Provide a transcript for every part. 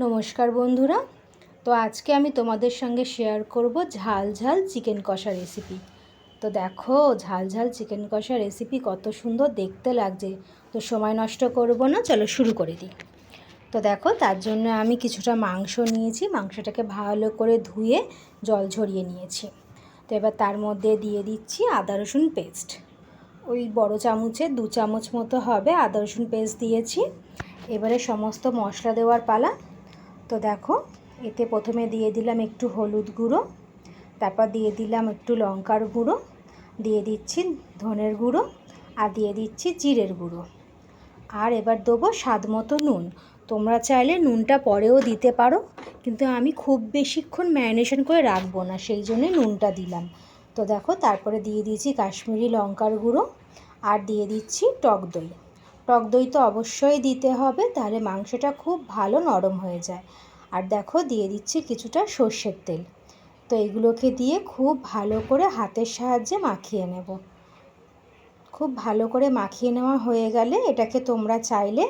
নমস্কার বন্ধুরা। তো আজকে আমি তোমাদের সঙ্গে শেয়ার করব ঝাল ঝাল চিকেন কষা রেসিপি। তো দেখো ঝাল ঝাল চিকেন কষা রেসিপি কত সুন্দর দেখতে লাগছে। তো সময় নষ্ট করব না, চলো শুরু করে দিই। তো দেখো তার জন্য আমি কিছুটা মাংস নিয়েছি, মাংসটাকে ভালো করে ধুয়ে জল ঝরিয়ে নিয়েছি। তো এবার তার মধ্যে দিয়ে দিচ্ছি আদা রসুন পেস্ট। ওই বড় চামচে 2 চামচ মতো হবে আদা রসুন পেস্ট দিয়েছি। এবারে সমস্ত মশলা দেওয়ার পালা। তো দেখো এতে প্রথমে দিয়ে দিলাম একটু হলুদ গুঁড়ো, তারপর দিয়ে দিলাম একটু লঙ্কার গুঁড়ো, দিয়ে দিচ্ছি ধনের গুঁড়ো, আর দিয়ে দিচ্ছি জিরের গুঁড়ো। আর এবার দেবো স্বাদ মতো নুন। তোমরা চাইলে নুনটা পরেও দিতে পারো, কিন্তু আমি খুব বেশিক্ষণ ম্যারিনেশন করে রাখবো না, সেই জন্যই নুনটা দিলাম। তো দেখো তারপরে দিয়ে দিয়েছি কাশ্মীরি লঙ্কার গুঁড়ো, আর দিয়ে দিচ্ছি টক দই। টক দই তো অবশ্যই দিতে হবে, তাহলে মাংসটা খুব ভালো নরম হয়ে যায়। আর দেখো দিয়ে দিচ্ছি কিছুটা সর্ষের তেল। তো এগুলোকে দিয়ে খুব ভালো করে হাতের সাহায্যে মাখিয়ে নেব। খুব ভালো করে মাখিয়ে নেওয়া হয়ে গেলে এটাকে তোমরা চাইলে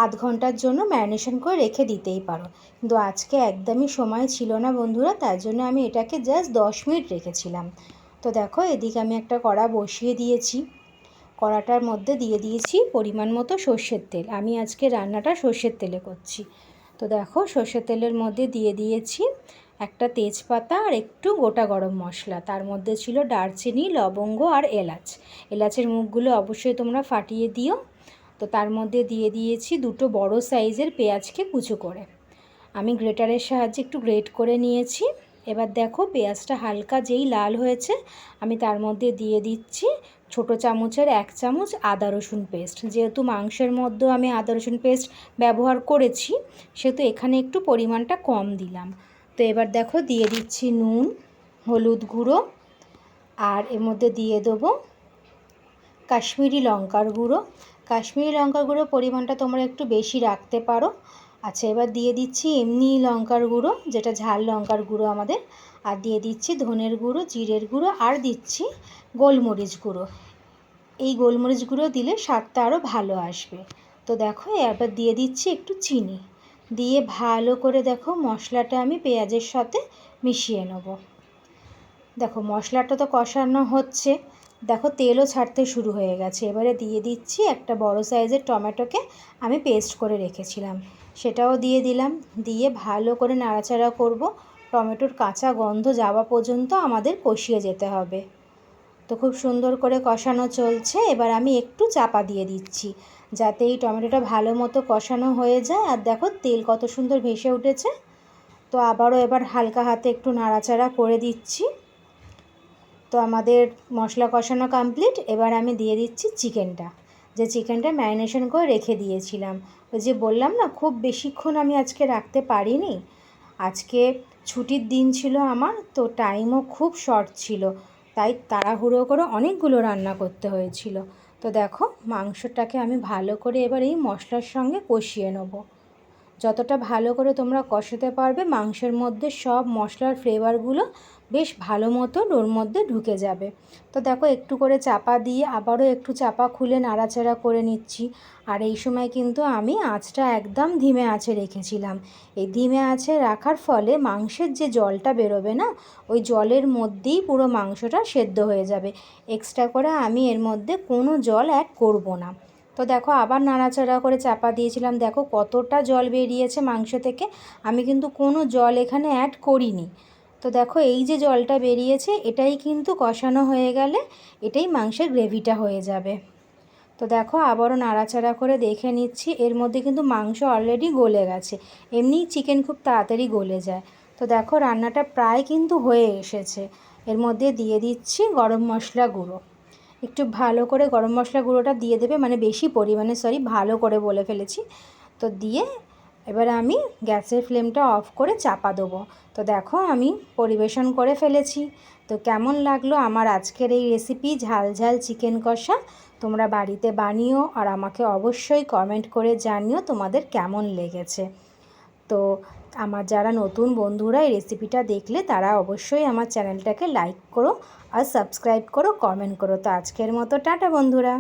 আধ ঘন্টার জন্য ম্যারিনেশন করে রেখে দিতেই পারো, কিন্তু আজকে একদমই সময় ছিল না বন্ধুরা, তার জন্য আমি এটাকে জাস্ট 10 মিনিট রেখেছিলাম। তো দেখো এদিকে আমি একটা কড়া বসিয়ে দিয়েছি। কড়াটার মধ্যে দিয়ে দিয়েছি পরিমাণ মতো সর্ষের তেল। আমি আজকে রান্নাটা সর্ষের তেলে করছি। তো দেখো সর্ষের তেলের মধ্যে দিয়ে দিয়েছি একটা তেজপাতা আর একটু গোটা গরম মশলা। তার মধ্যে ছিল দারচিনি, লবঙ্গ আর এলাচ। এলাচের মুখগুলো অবশ্যই তোমরা ফাটিয়ে দিও। তো তার মধ্যে দিয়ে দিয়েছি 2 বড় সাইজের পেঁয়াজকে কুচো করে। আমি গ্রেটারের সাহায্যে একটু গ্রেট করে নিয়েছি। এবার দেখো পেঁয়াজটা হালকা যেই লাল হয়েছে, আমি তার মধ্যে দিয়ে দিচ্ছি ছোটো চামচের 1 চামচ আদা রসুন পেস্ট। যেহেতু মাংসের মধ্যেও আমি আদা রসুন পেস্ট ব্যবহার করেছি, সেহেতু এখানে একটু পরিমাণটা কম দিলাম। তো এবার দেখো দিয়ে দিচ্ছি নুন, হলুদ গুঁড়ো, আর এর মধ্যে দিয়ে দেবো কাশ্মীরি লঙ্কার গুঁড়ো। কাশ্মীরি লঙ্কার গুঁড়োর পরিমাণটা তোমরা একটু বেশি রাখতে পারো। আচ্ছা এবার দিয়ে দিচ্ছি এমনি লঙ্কার গুঁড়ো, যেটা ঝাল লঙ্কার গুঁড়ো আমাদের। আর দিয়ে দিচ্ছি ধনের গুঁড়ো, জিরের গুঁড়ো, আর দিচ্ছি গোলমরিচ গুঁড়ো। এই গোলমরিচ গুঁড়ো দিলে স্বাদটা আরও ভালো আসবে। তো দেখো এবার দিয়ে দিচ্ছি একটু চিনি, দিয়ে ভালো করে দেখো মশলাটা আমি পেঁয়াজের সাথে মিশিয়ে নেব। দেখো মশলাটা তো কষানো হচ্ছে, দেখো তেলও ছাড়তে শুরু হয়ে গেছে। এবারে দিয়ে দিচ্ছি একটা বড় সাইজের টমেটোকে আমি পেস্ট করে রেখেছিলাম, সেটাও দিয়ে দিলাম। দিয়ে ভালো করে নাড়াচাড়া করব। টমেটোর কাঁচা গন্ধ যাওয়া পর্যন্ত আমাদের কষিয়ে যেতে হবে। তো খুব সুন্দর করে কষানো চলছে। এবার আমি একটু চাপা দিয়ে দিচ্ছি, যাতে এই টমেটোটা ভালো মতো কষানো হয়ে যায়। আর দেখো তেল কত সুন্দর ভেসে উঠেছে। তো আবারও এবার হালকা হাতে একটু নাড়াচাড়া করে দিচ্ছি। তো আমাদের মশলা কষানো কমপ্লিট। এবার আমি দিয়ে দিচ্ছি চিকেনটা, যে চিকেনটা ম্যারিনেশন করে রেখে দিয়েছিলাম। ওই যে বললাম না খুব বেশিক্ষণ আমি আজকে রাখতে পারিনি, আজকে ছুটির দিন ছিল আমার, তো টাইমও খুব শর্ট ছিল, তাই তাড়াহুড়ো করে অনেকগুলো রান্না করতে হয়েছিল। তো দেখো মাংসটাকে আমি ভালো করে এবার এই মশলার সঙ্গে কষিয়ে নেব। যতটা ভালো করে তোমরা কষাতে পারবে মাংসের মধ্যে সব মশলার ফ্লেভারগুলো বেশ ভালো মতো ওর মধ্যে ঢুকে যাবে। তো দেখো একটু করে চাপা দিয়ে আবারও একটু চাপা খুলে নাড়াচাড়া করে নিচ্ছি। আর এই সময় কিন্তু আমি আঁচটা একদম ধিমে আঁচে রেখেছিলাম। এই ধিমে আঁচে রাখার ফলে মাংসের যে জলটা বেরোবে না, ওই জলের মধ্যেই পুরো মাংসটা সেদ্ধ হয়ে যাবে। এক্সট্রা করে আমি এর মধ্যে কোনো জল অ্যাড করব না। তো দেখো আবার নাড়াচাড়া করে চাপা দিয়েছিলাম, দেখো কতটা জল বেরিয়েছে মাংস থেকে। আমি কিন্তু কোনো জল এখানে অ্যাড করিনি। তো দেখো এই যে জলটা বেরিয়েছে, এটাই কিন্তু কষানো হয়ে গেলে এটাই মাংসের গ্রেভিটা হয়ে যাবে। তো দেখো আবারও নাড়াচাড়া করে দেখে নিচ্ছি, এর মধ্যে কিন্তু মাংস অলরেডি গলে গেছে। এমনিই চিকেন খুব তাড়াতাড়ি গলে যায়। তো দেখো রান্নাটা প্রায় কিন্তু হয়ে এসেছে। এর মধ্যে দিয়ে দিচ্ছি গরম মশলা গুঁড়ো। একটু ভালো করে গরম মশলা গুঁড়োটা দিয়ে দেবে, মানে বেশি পরিমাণে, ভালো করে বলে ফেলেছি। তো দিয়ে এবার আমি গ্যাসের ফ্লেমটা অফ করে চাপা দেবো। তো দেখো আমি পরিবেশন করে ফেলেছি। তো কেমন লাগলো আমার আজকের এই রেসিপি ঝাল ঝাল চিকেন কষা? তোমরা বাড়িতে বানিও আর আমাকে অবশ্যই কমেন্ট করে জানিও তোমাদের কেমন লেগেছে। তো আমার যারা নতুন বন্ধুরা এই রেসিপিটা দেখলে তারা অবশ্যই আমার চ্যানেলটাকে লাইক করো আর সাবস্ক্রাইব করো, কমেন্ট করো। তো আজকের মতো টাটা বন্ধুরা।